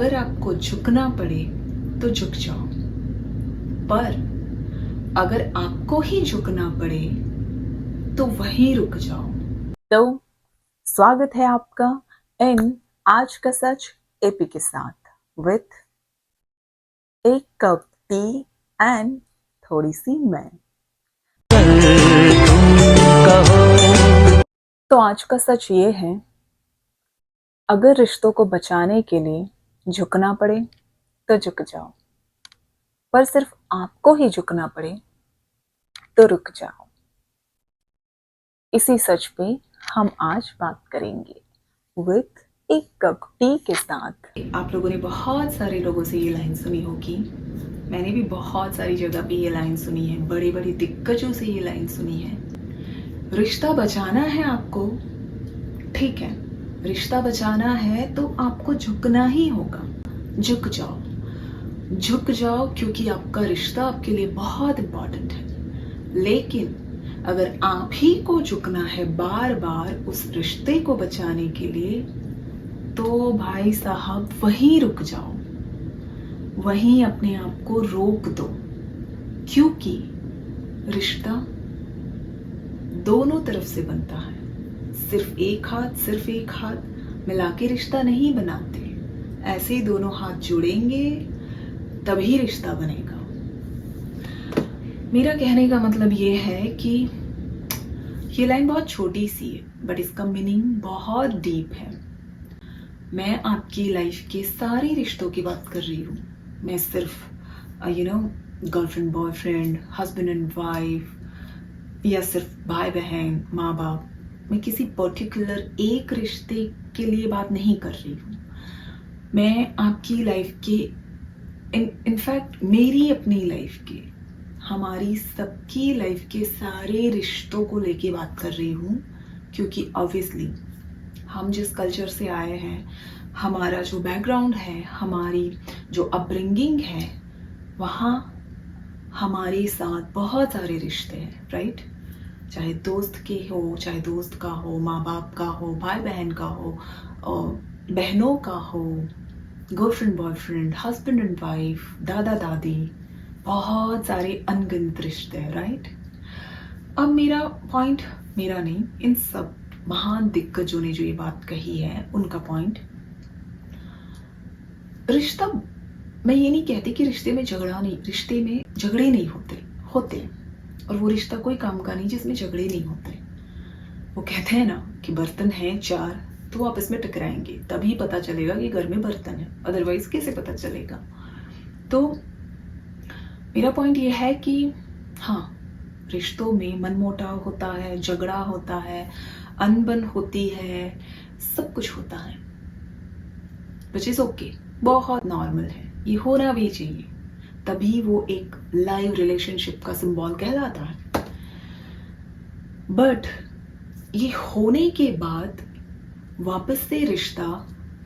अगर आपको झुकना पड़े तो झुक जाओ, पर अगर आपको ही झुकना पड़े तो वहीं रुक जाओ। तो स्वागत है आपका इन आज का सच एपी के साथ विथ एक कप टी एंड थोड़ी सी मैं। तो आज का सच ये है, अगर रिश्तों को बचाने के लिए झुकना पड़े तो झुक जाओ, पर सिर्फ आपको ही झुकना पड़े तो रुक जाओ। इसी सच पे हम आज बात करेंगे विथ एक कप टी के साथ। आप लोगों ने बहुत सारे लोगों से ये लाइन सुनी होगी, मैंने भी बहुत सारी जगह पे ये लाइन सुनी है, बड़े बड़े दिग्गजों से ये लाइन सुनी है। रिश्ता बचाना है आपको, ठीक है, रिश्ता बचाना है तो आपको झुकना ही होगा। झुक जाओ, झुक जाओ, क्योंकि आपका रिश्ता आपके लिए बहुत इंपॉर्टेंट है। लेकिन अगर आप ही को झुकना है बार बार उस रिश्ते को बचाने के लिए, तो भाई साहब वहीं रुक जाओ, वहीं अपने आप को रोक दो, क्योंकि रिश्ता दोनों तरफ से बनता है। सिर्फ एक हाथ मिला के रिश्ता नहीं बनाते, ऐसे दोनों हाथ जुड़ेंगे तभी रिश्ता बनेगा। मेरा कहने का मतलब ये है कि ये लाइन बहुत छोटी सी है, बट इसका मीनिंग बहुत डीप है। मैं आपकी लाइफ के सारे रिश्तों की बात कर रही हूँ। मैं सिर्फ girlfriend boyfriend, husband and wife, या सिर्फ भाई बहन, माँ बाप, मैं किसी पर्टिकुलर एक रिश्ते के लिए बात नहीं कर रही हूँ। मैं आपकी लाइफ के इनफैक्ट मेरी अपनी लाइफ के, हमारी सबकी लाइफ के सारे रिश्तों को लेके बात कर रही हूँ, क्योंकि ऑब्वियसली हम जिस कल्चर से आए हैं, हमारा जो बैकग्राउंड है, हमारी जो अपब्रिंगिंग है, वहाँ हमारे साथ बहुत सारे रिश्ते हैं, राइट? चाहे दोस्त के हो, चाहे दोस्त का हो, माँ बाप का हो, भाई बहन का हो, बहनों का हो, girlfriend boyfriend, husband and wife, दादा दादी, बहुत सारे अनगिनत रिश्ते हैं, राइट? अब मेरा पॉइंट, मेरा नहीं, इन सब महान दिग्गजों ने जो ये बात कही है उनका पॉइंट, रिश्ता, मैं ये नहीं कहती कि रिश्ते में झगड़े नहीं होते, और वो रिश्ता कोई काम का नहीं जिसमें झगड़े नहीं होते। वो कहते हैं ना कि बर्तन हैं 4 तो वो आपस में टकराएंगे, तभी पता चलेगा कि घर में बर्तन है, अदरवाइज कैसे पता चलेगा। तो मेरा पॉइंट ये है कि हाँ, रिश्तों में मनमुटाव होता है, झगड़ा होता है, अनबन होती है, सब कुछ होता है, विच इज ओके, बहुत नॉर्मल है, ये होना भी चाहिए, तभी वो एक लाइव रिलेशनशिप का सिंबल कहलाता है। बट ये होने के बाद वापस से रिश्ता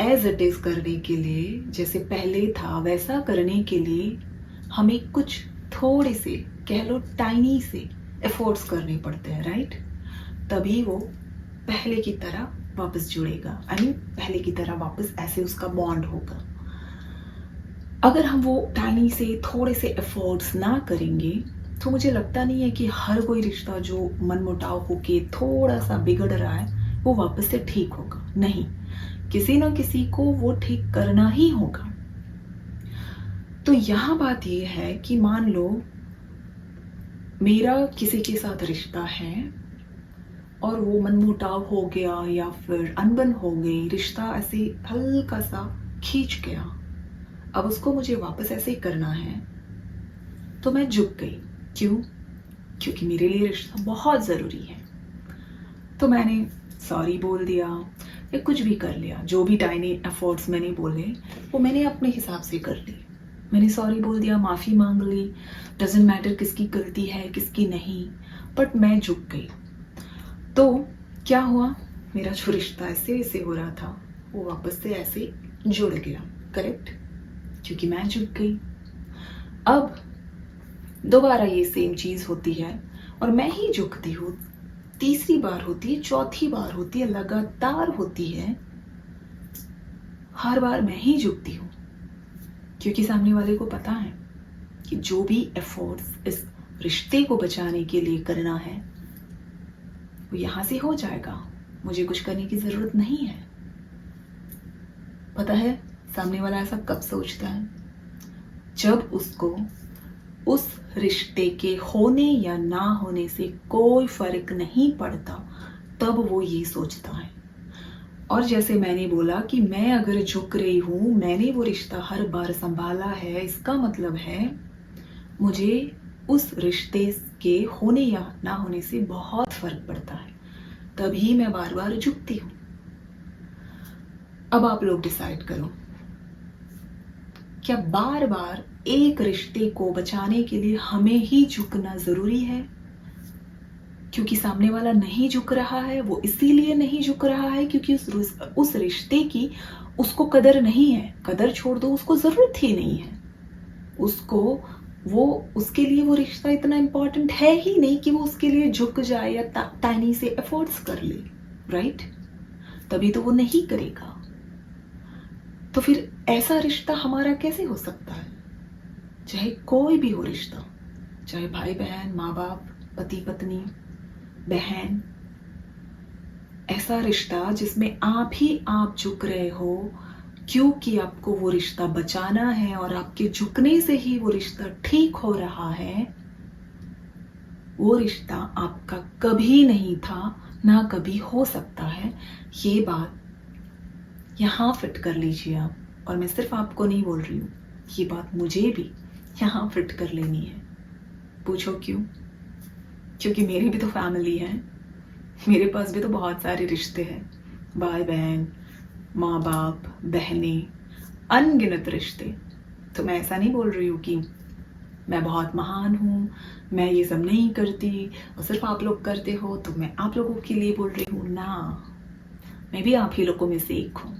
एज इट इज करने के लिए, जैसे पहले था वैसा करने के लिए, हमें कुछ थोड़े से, कह लो टाइनी से एफर्ट्स करने पड़ते हैं, राइट? तभी वो पहले की तरह वापस जुड़ेगा, पहले की तरह वापस ऐसे उसका बॉन्ड होगा। अगर हम वो टाइनी से, थोड़े से एफर्ट्स ना करेंगे, तो मुझे लगता नहीं है कि हर कोई रिश्ता जो मनमुटाव होके थोड़ा सा बिगड़ रहा है वो वापस से ठीक होगा। नहीं, किसी ना किसी को वो ठीक करना ही होगा। तो यहाँ बात ये है कि मान लो मेरा किसी के साथ रिश्ता है और वो मनमुटाव हो गया या फिर अनबन हो गई, रिश्ता ऐसे हल्का सा खींच गया, अब उसको मुझे वापस ऐसे ही करना है, तो मैं झुक गई। क्यों? क्योंकि मेरे लिए रिश्ता बहुत ज़रूरी है। तो मैंने सॉरी बोल दिया या कुछ भी कर लिया, जो भी टाइनी एफर्ट्स मैंने बोले वो मैंने अपने हिसाब से कर ली। मैंने सॉरी बोल दिया, माफ़ी मांग ली, डजेंट मैटर किसकी गलती है किसकी नहीं, बट मैं झुक गई। तो क्या हुआ, मेरा जो रिश्ता ऐसे वैसे हो रहा था वो वापस से ऐसे जुड़ गया, करेक्ट? क्योंकि मैं झुक गई। अब दोबारा ये सेम चीज होती है और मैं ही झुकती हूँ, तीसरी बार होती है, चौथी बार होती है, लगातार होती है, हर बार मैं ही झुकती हूँ। क्योंकि सामने वाले को पता है कि जो भी एफर्ट्स इस रिश्ते को बचाने के लिए करना है वो यहाँ से हो जाएगा, मुझे कुछ करने की ज़रूरत नहीं है। पता है सामने वाला ऐसा कब सोचता है? जब उसको उस रिश्ते के होने या ना होने से कोई फर्क नहीं पड़ता, तब वो ये सोचता है। और जैसे मैंने बोला कि मैं अगर झुक रही हूँ, मैंने वो रिश्ता हर बार संभाला है, इसका मतलब है मुझे उस रिश्ते के होने या ना होने से बहुत फर्क पड़ता है, तभी मैं बार बार झुकती हूँ। अब आप लोग डिसाइड करो, क्या बार बार एक रिश्ते को बचाने के लिए हमें ही झुकना जरूरी है? क्योंकि सामने वाला नहीं झुक रहा है, वो इसीलिए नहीं झुक रहा है क्योंकि उस रिश्ते की उसको कदर नहीं है। कदर छोड़ दो, उसको जरूरत ही नहीं है। उसके लिए वो रिश्ता इतना इंपॉर्टेंट है ही नहीं कि वो उसके लिए झुक जाए या टाइनी से एफर्ट्स कर ले, राइट? तभी तो वो नहीं करेगा। तो फिर ऐसा रिश्ता हमारा कैसे हो सकता है? चाहे कोई भी हो रिश्ता, चाहे भाई बहन, माँ बाप, पति पत्नी, बहन, ऐसा रिश्ता जिसमें आप ही आप झुक रहे हो क्योंकि आपको वो रिश्ता बचाना है और आपके झुकने से ही वो रिश्ता ठीक हो रहा है, वो रिश्ता आपका कभी नहीं था, ना कभी हो सकता है। ये बात यहाँ फिट कर लीजिए आप। और मैं सिर्फ आपको नहीं बोल रही हूँ, ये बात मुझे भी यहाँ फिट कर लेनी है। पूछो क्यों? क्योंकि मेरी भी तो फैमिली है, मेरे पास भी तो बहुत सारे रिश्ते हैं, भाई बहन, माँ बाप, बहनें, अनगिनत रिश्ते। तो मैं ऐसा नहीं बोल रही हूँ कि मैं बहुत महान हूँ, मैं ये सब नहीं करती और सिर्फ आप लोग करते हो तो मैं आप लोगों के लिए बोल रही हूँ ना, मैं भी आप ही लोगों में से एक हूँ।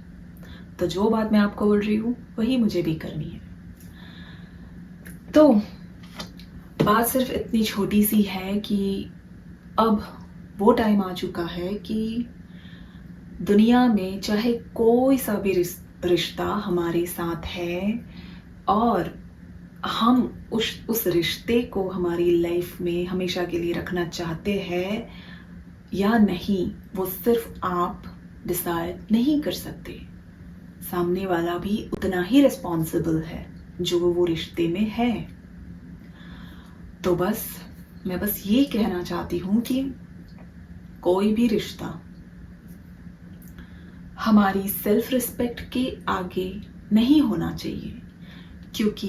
तो जो बात मैं आपको बोल रही हूँ वही मुझे भी करनी है। तो बात सिर्फ इतनी छोटी सी है कि अब वो टाइम आ चुका है कि दुनिया में चाहे कोई सा भी रिश्ता हमारे साथ है और हम उस रिश्ते को हमारी लाइफ में हमेशा के लिए रखना चाहते हैं या नहीं, वो सिर्फ आप डिसाइड नहीं कर सकते। सामने वाला भी उतना ही रिस्पॉन्सिबल है जो वो रिश्ते में है। तो मैं बस ये कहना चाहती हूँ कि कोई भी रिश्ता हमारी सेल्फ रिस्पेक्ट के आगे नहीं होना चाहिए, क्योंकि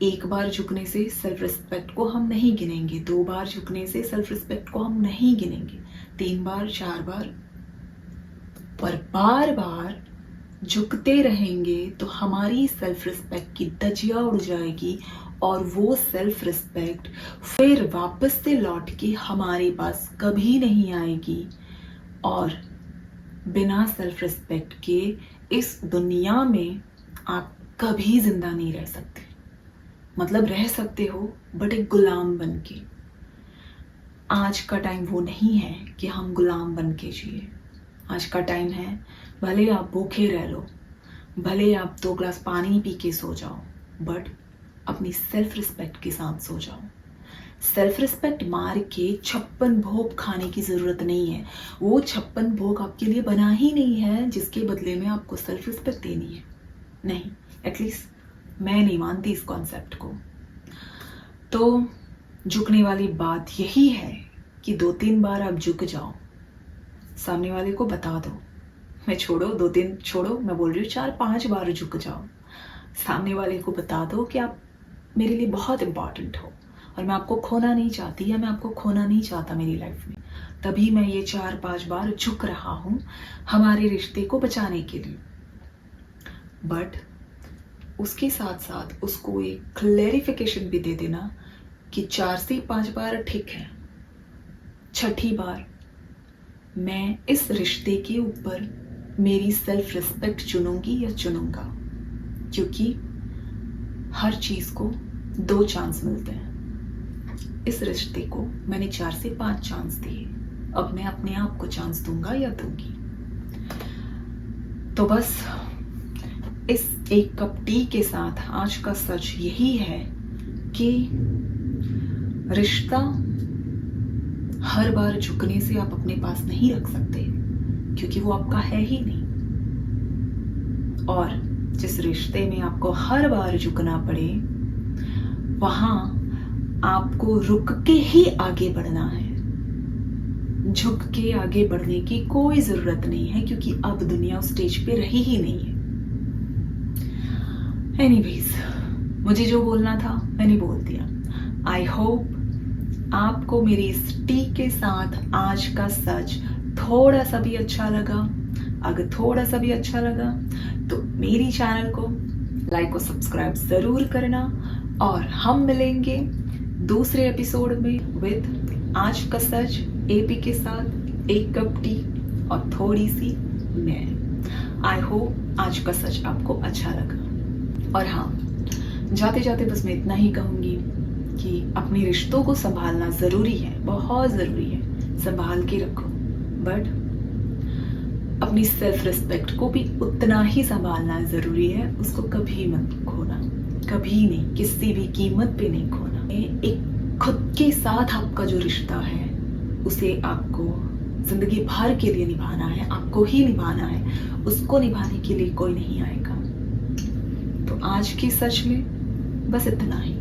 एक बार झुकने से सेल्फ रिस्पेक्ट को हम नहीं गिनेंगे, 2 बार झुकने से सेल्फ रिस्पेक्ट को हम नहीं गिनेंगे, 3 बार, 4 बार, पर बार बार झुकते रहेंगे तो हमारी सेल्फ रिस्पेक्ट की धज्जियां उड़ जाएगी और वो सेल्फ रिस्पेक्ट फिर वापस से लौट के हमारे पास कभी नहीं आएगी। और बिना सेल्फ रिस्पेक्ट के इस दुनिया में आप कभी जिंदा नहीं रह सकते। मतलब रह सकते हो बट एक गुलाम बन के। आज का टाइम वो नहीं है कि हम गुलाम बन के जिए। आज का टाइम है भले आप भूखे रह लो, भले आप 2 ग्लास पानी पी के सो जाओ, बट अपनी सेल्फ रिस्पेक्ट के साथ सो जाओ। सेल्फ रिस्पेक्ट मार के 56 भोग खाने की जरूरत नहीं है। वो 56 भोग आपके लिए बना ही नहीं है जिसके बदले में आपको सेल्फ रिस्पेक्ट देनी है। नहीं, एटलीस्ट मैं नहीं मानती इस कॉन्सेप्ट को। तो झुकने वाली बात यही है कि 2-3 बार आप झुक जाओ, सामने वाले को बता दो। मैं छोड़ो 2-3 छोड़ो, मैं बोल रही हूँ 4-5 बार झुक जाओ। सामने वाले को बता दो कि आप मेरे लिए बहुत इंपॉर्टेंट हो और मैं आपको खोना नहीं चाहती या मैं आपको खोना नहीं चाहता मेरी लाइफ में। तभी मैं ये 4-5 बार झुक रहा हूँ हमारे रिश्ते को बचाने के लिए। बट उसके साथ साथ उसको एक क्लैरिफिकेशन भी दे देना कि 4 से 5 बार ठीक है, 6ठी बार मैं इस रिश्ते के ऊपर मेरी सेल्फ रिस्पेक्ट चुनूंगी या चुनूंगा, क्योंकि हर चीज को 2 चांस मिलते हैं। इस रिश्ते को मैंने 4 से 5 चांस दिए, अब मैं अपने आप को चांस दूंगा या दूंगी। तो बस इस एक कप टी के साथ आज का सच यही है कि रिश्ता हर बार झुकने से आप अपने पास नहीं रख सकते, क्योंकि वो आपका है ही नहीं। और जिस रिश्ते में आपको हर बार झुकना पड़े, वहां आपको रुक के ही आगे बढ़ना है। झुक के आगे बढ़ने की कोई जरूरत नहीं है, क्योंकि अब दुनिया उस स्टेज पे रही ही नहीं है। एनीवेज, मुझे जो बोलना था मैंने बोल दिया। आई होप आपको मेरी इस टी के साथ आज का सच थोड़ा सा भी अच्छा लगा। अगर थोड़ा सा भी अच्छा लगा तो मेरी चैनल को लाइक और सब्सक्राइब जरूर करना, और हम मिलेंगे दूसरे एपिसोड में विद आज का सच एपी के साथ एक कप टी और थोड़ी सी मैं। आई होप आज का सच आपको अच्छा लगा। और हाँ, जाते जाते बस मैं इतना ही कहूंगी कि अपने रिश्तों को संभालना जरूरी है, बहुत जरूरी है, संभाल के रखो, बट अपनी सेल्फ रिस्पेक्ट को भी उतना ही संभालना जरूरी है। उसको कभी मत खोना, कभी नहीं, किसी भी कीमत पे नहीं खोना। एक खुद के साथ आपका जो रिश्ता है उसे आपको जिंदगी भर के लिए निभाना है, आपको ही निभाना है, उसको निभाने के लिए कोई नहीं आएगा। तो आज की सच में बस इतना ही।